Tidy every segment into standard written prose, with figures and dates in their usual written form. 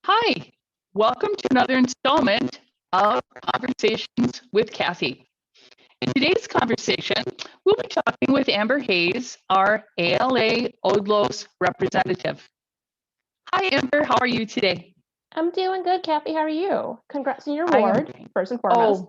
Hi, welcome to another installment of Conversations with Cathy. In today's conversation, we'll be talking with Amber Hayes, our ALA ODLOS representative. Hi, Amber, how are you today? I'm doing good, Cathy. How are you? Congrats on your I am. award, first and foremost.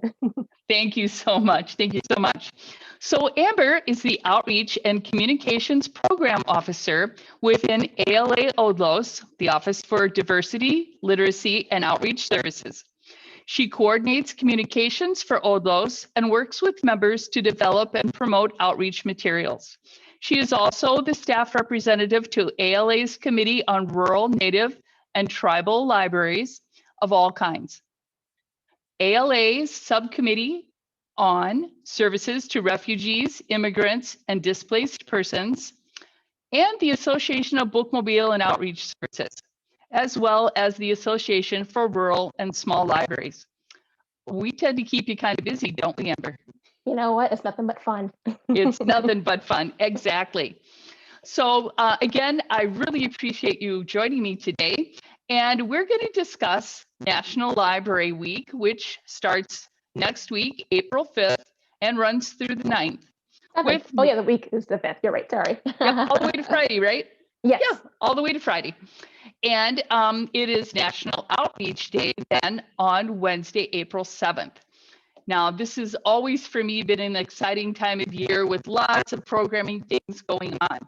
Thank you so much. Thank you so much. So Amber is the Outreach and Communications Program Officer within ALA ODLOS, the Office for Diversity, Literacy, and Outreach Services. She coordinates communications for ODLOS and works with members to develop and promote outreach materials. She is also the staff representative to ALA's Committee on Rural, Native, and Tribal Libraries of all kinds. ALA's subcommittee on services to refugees, immigrants, and displaced persons, and the Association of Bookmobile and Outreach Services, as well as the Association for Rural and Small Libraries. We tend to keep you kind of busy, don't we, Amber? You know what? It's nothing but fun. It's nothing but fun, exactly. So again, I really appreciate you joining me today. And we're going to discuss National Library Week, which starts next week, April 5th, and runs through the 9th. Oh yeah, the week is the 5th. You're right, sorry. Yep, all the way to Friday, right? Yes. Yeah, all the way to Friday. And it is National Outreach Day then on Wednesday, April 7th. Now, this has always for me been an exciting time of year with lots of programming things going on.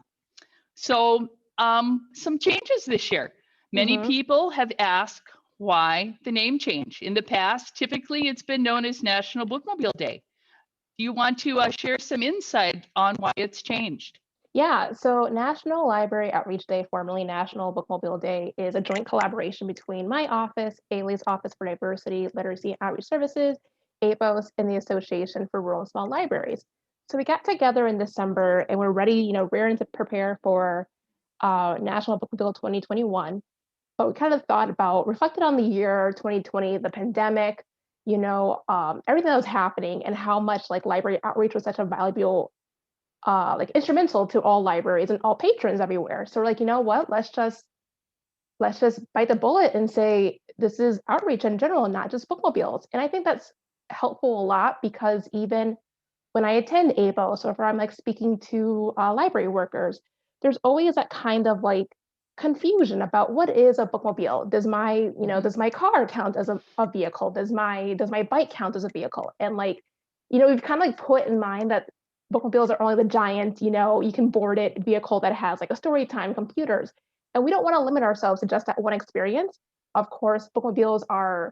So some changes this year. Many people have asked why the name change. In the past, typically it's been known as National Bookmobile Day. Do you want to share some insight on why it's changed? Yeah, so National Library Outreach Day, formerly National Bookmobile Day, is a joint collaboration between my office, ALA's Office for Diversity, Literacy, and Outreach Services, ABOS, and the Association for Rural and Small Libraries. So we got together in December and we're ready, raring to prepare for National Bookmobile 2021. But we kind of reflected on the year 2020, the pandemic, everything that was happening and how much like library outreach was such a valuable instrumental to all libraries and all patrons everywhere. So we're like, you know what, let's just bite the bullet and say this is outreach in general, not just bookmobiles. And I think that's helpful a lot because even when I attend ABOS or if I'm like speaking to library workers, there's always that kind of like confusion about what is a bookmobile. Does my car count as a vehicle? Does my bike count as a vehicle? And we've kind of like put in mind that bookmobiles are only the giant, you can board it vehicle that has like a story time, computers. And we don't want to limit ourselves to just that one experience. Of course, bookmobiles are,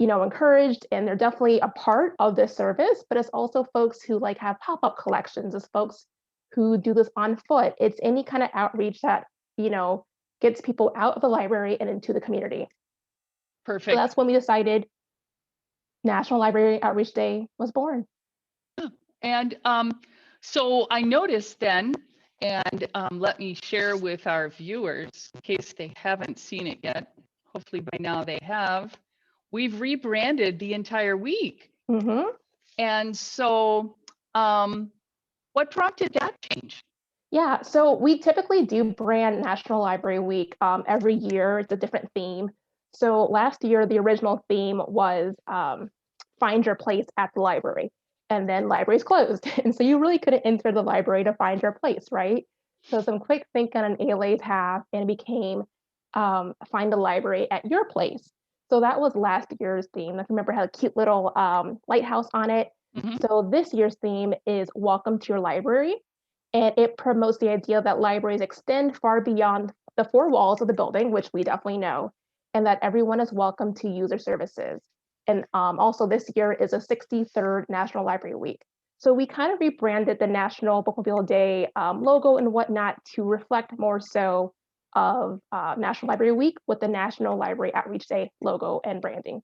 encouraged and they're definitely a part of this service, but it's also folks who like have pop-up collections, it's folks who do this on foot. It's any kind of outreach that, gets people out of the library and into the community. Perfect. So that's when we decided National Library Outreach Day was born. And so I noticed then, and let me share with our viewers in case they haven't seen it yet. Hopefully by now they have. We've rebranded the entire week. And so what prompted that change? Yeah, so we typically do brand National Library Week every year. It's a different theme. So last year, the original theme was find your place at the library. And then libraries closed. And so you really couldn't enter the library to find your place, right? So some quick thinking on ALA's half and it became find the library at your place. So that was last year's theme. If you remember, it had a cute little lighthouse on it. So this year's theme is Welcome to Your Library. And it promotes the idea that libraries extend far beyond the four walls of the building, which we definitely know, and that everyone is welcome to use their services. And also this year is a 63rd National Library Week. So we kind of rebranded the National Bookmobile Day logo and whatnot to reflect more so of National Library Week with the National Library Outreach Day logo and branding.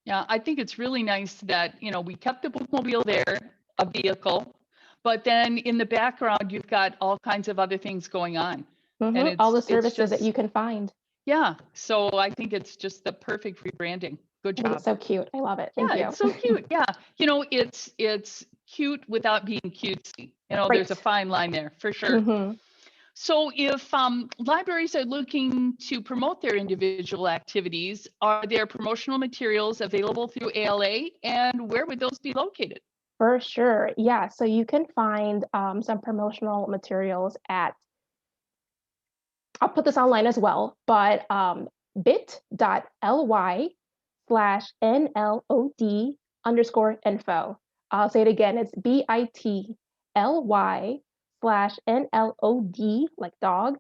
Yeah, I think it's really nice that, we kept the bookmobile there, a vehicle, but then in the background, you've got all kinds of other things going on. And all the services that you can find. Yeah, so I think it's just the perfect rebranding. Good job. It's so cute. I love it. Thank you. It's so cute. Yeah, it's cute without being cutesy. Right. There's a fine line there for sure. So if libraries are looking to promote their individual activities, are there promotional materials available through ALA, and where would those be located? For sure. Yeah. So you can find some promotional materials at, I'll put this online as well, but bit.ly/NLOD_info. I'll say it again. It's bit.ly/NLOD, like dog,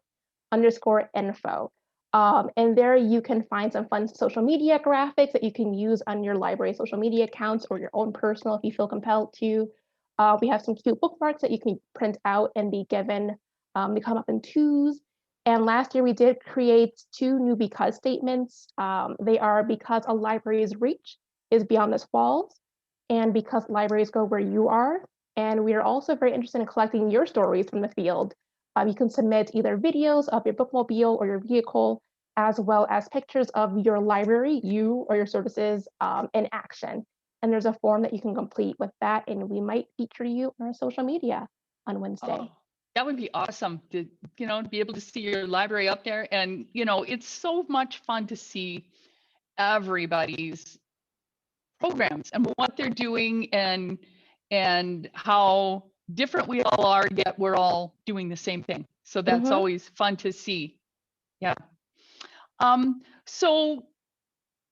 _info. And there you can find some fun social media graphics that you can use on your library social media accounts or your own personal if you feel compelled to. We have some cute bookmarks that you can print out and be given. They come up in twos. And last year we did create 2 new because statements. They are because a library's reach is beyond its walls, and because libraries go where you are. And we are also very interested in collecting your stories from the field. You can submit either videos of your bookmobile or your vehicle, as well as pictures of your library, you or your services in action. And there's a form that you can complete with that, and we might feature you on our social media on Wednesday. Oh, that would be awesome to, be able to see your library up there. And, it's so much fun to see everybody's programs and what they're doing and how different we all are, yet we're all doing the same thing. So that's always fun to see. Yeah. So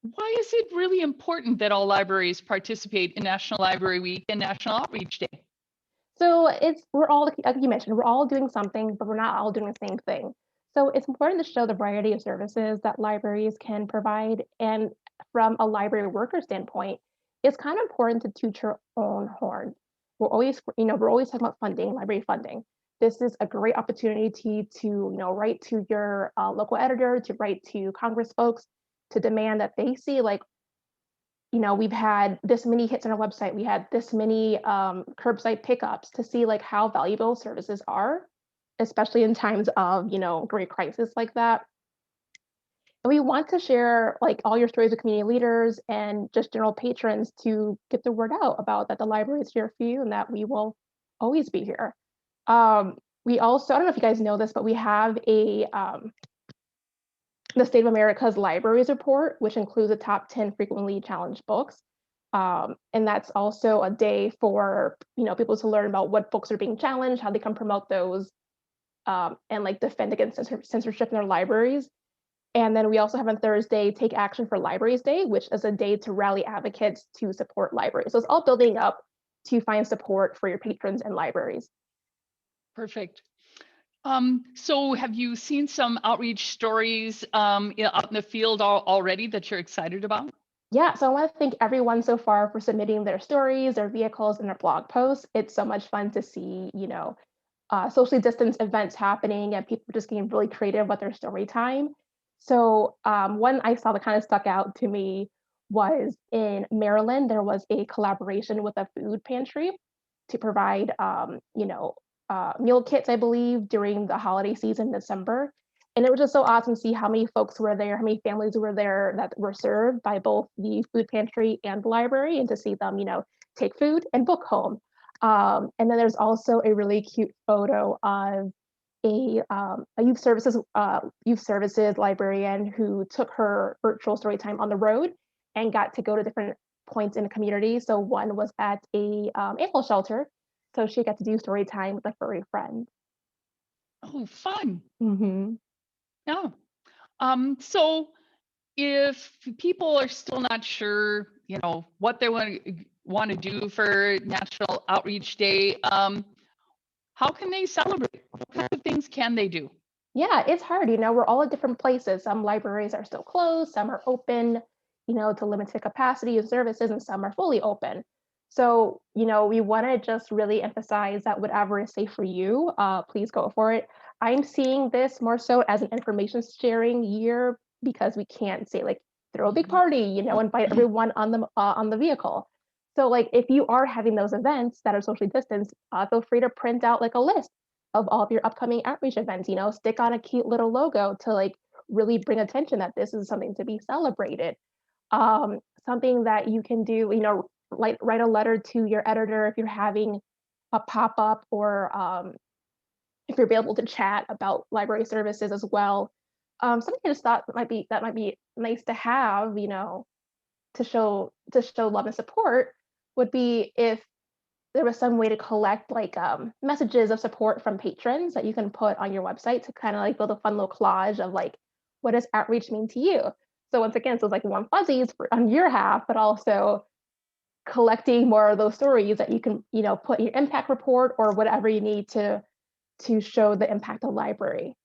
why is it really important that all libraries participate in National Library Week and National Outreach Day? So we're all, like you mentioned, we're all doing something, but we're not all doing the same thing. So it's important to show the variety of services that libraries can provide. And from a library worker standpoint, it's kind of important to toot your own horn. We're always talking about funding, library funding. This is a great opportunity to write to your local editor, to write to Congress folks, to demand that they see, like, we've had this many hits on our website, we had this many curbside pickups, to see like how valuable services are, especially in times of, great crisis like that. And we want to share like all your stories with community leaders and just general patrons to get the word out about that the library is here for you and that we will always be here. We also, I don't know if you guys know this, but we have the State of America's Libraries Report, which includes the top 10 frequently challenged books. And that's also a day for people to learn about what books are being challenged, how they can promote those, and like defend against censorship in their libraries. And then we also have on Thursday, Take Action for Libraries Day, which is a day to rally advocates to support libraries. So it's all building up to find support for your patrons and libraries. Perfect. So have you seen some outreach stories out in the field already that you're excited about? Yeah, so I want to thank everyone so far for submitting their stories, their vehicles, and their blog posts. It's so much fun to see, socially distanced events happening and people just getting really creative with their story time. So one I saw that kind of stuck out to me was in Maryland. There was a collaboration with a food pantry to provide, meal kits, I believe, during the holiday season in December. And it was just so awesome to see how many folks were there, how many families were there that were served by both the food pantry and the library, and to see them, take food and book home. And then there's also a really cute photo of a youth services librarian who took her virtual story time on the road and got to go to different points in the community. So one was at a animal shelter, so she got to do story time with a furry friend. Oh, fun. Mm-hmm. Yeah. So if people are still not sure, what they want to do for National Outreach Day, how can they celebrate? What kind of things can they do? Yeah, it's hard. We're all at different places. Some libraries are still closed, some are open, to limited capacity of services, and some are fully open. So, we want to just really emphasize that whatever is safe for you, please go for it. I'm seeing this more so as an information sharing year because we can't say like throw a big party, invite everyone on the vehicle. So like if you are having those events that are socially distanced, feel free to print out like a list of all of your upcoming outreach events, stick on a cute little logo to like really bring attention that this is something to be celebrated. Something that you can do, like write a letter to your editor if you're having a pop-up or if you're able to chat about library services as well. Something I just thought that might be nice to have, you know, to show love and support would be if there was some way to collect like messages of support from patrons that you can put on your website to kind of like build a fun little collage of like, what does outreach mean to you? So once again, so it's like warm fuzzies on your half, but also collecting more of those stories that you can, you know, put in your impact report or whatever you need to show the impact of library.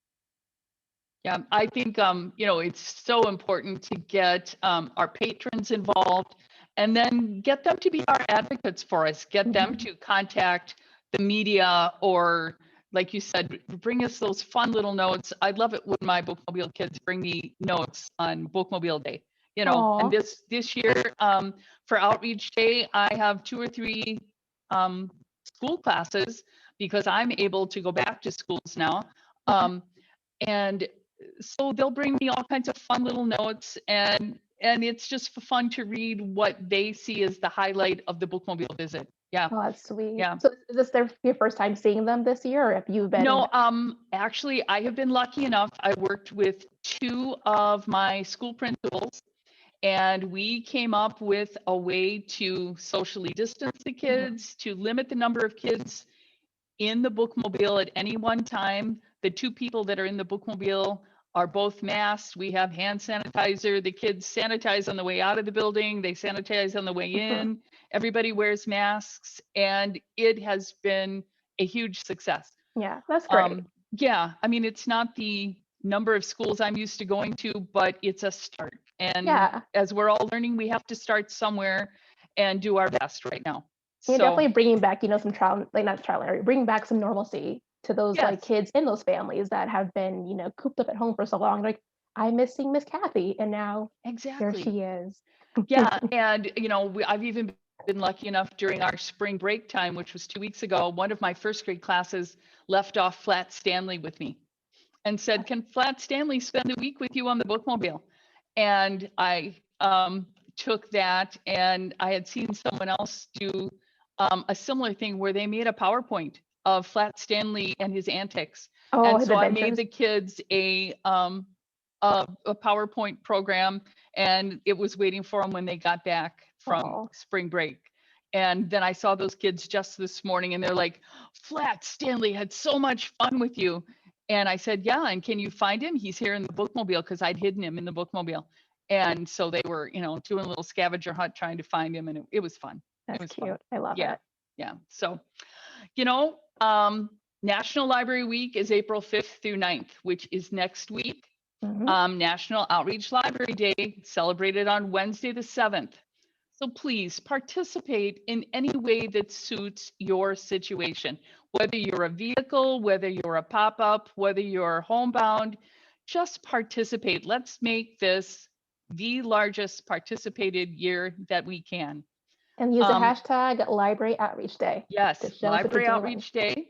Yeah, I think you know, it's so important to get our patrons involved and then get them to be our advocates for us, get them to contact the media or like you said, bring us those fun little notes. I love it when my bookmobile kids bring me notes on bookmobile day, you know, and Aw. this year for outreach day, I have 2 or 3 school classes because I'm able to go back to schools now. And so they'll bring me all kinds of fun little notes and it's just fun to read what they see as the highlight of the bookmobile visit. Yeah. Oh, that's sweet. Yeah. So is this your first time seeing them this year, or have you been? No, actually I have been lucky enough. I worked with 2 of my school principals and we came up with a way to socially distance the kids, to limit the number of kids in the bookmobile at any one time. The 2 people that are in the bookmobile are both masked. We have hand sanitizer. The kids sanitize on the way out of the building. They sanitize on the way in. Everybody wears masks and it has been a huge success. Yeah, that's great. Yeah, I mean, it's not the number of schools I'm used to going to, but it's a start. And Yeah, as we're all learning, we have to start somewhere and do our best right now. you're So, definitely bringing back, you know, some trial, like not trial and error, bringing back some normalcy to those like yes, kids in those families that have been, you know, cooped up at home for so long. Like, I'm missing Miss Kathy, and now here exactly. she is. Yeah, and you know, I've even been lucky enough during our spring break time, which was 2 weeks ago, one of my first grade classes left off Flat Stanley with me and said, "Can Flat Stanley spend the week with you on the bookmobile?" And I took that, and I had seen someone else do a similar thing where they made a PowerPoint of Flat Stanley and his antics. Oh, And his so I made adventures. the kids a PowerPoint program, and it was waiting for them when they got back from Oh, spring break. And then I saw those kids just this morning, and they're like, "Flat Stanley had so much fun with you." And I said, "Yeah, and can you find him? He's here in the bookmobile," because I'd hidden him in the bookmobile. And so they were, you know, doing a little scavenger hunt trying to find him, and it was fun. It that's was fun. cute. I love Yeah, it. yeah. So, you know, National Library Week is April 5th through 9th, which is next week. Mhm. National Outreach Library Day celebrated on Wednesday the 7th. So please participate in any way that suits your situation. Whether you're a vehicle, whether you're a pop-up, whether you're homebound, just participate. Let's make this the largest participated year that we can. And use the Um, hashtag Library Outreach Day to yes, show us what you're Library doing. Outreach Day.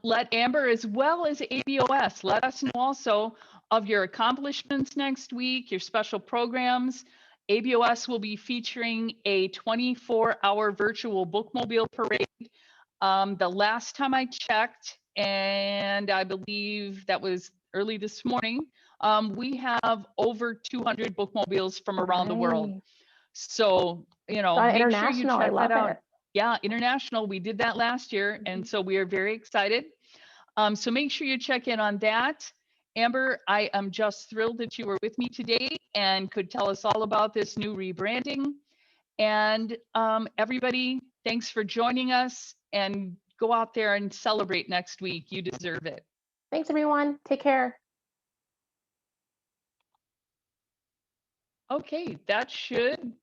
Let Amber as well as ABOS let us know also of your accomplishments next week, your special programs. ABOS will be featuring a 24-hour virtual bookmobile parade. The last time I checked, and I believe that was early this morning, we have over 200 bookmobiles from around the world. Nice. So, you know, make sure you International. I check that love out. it. Yeah, international. We did that last year, and so we are very excited. So make sure you check in on that. Amber, I am just thrilled that you were with me today and could tell us all about this new rebranding. And everybody, thanks for joining us and go out there and celebrate next week. You deserve it. Thanks, everyone. Take care. Okay, that should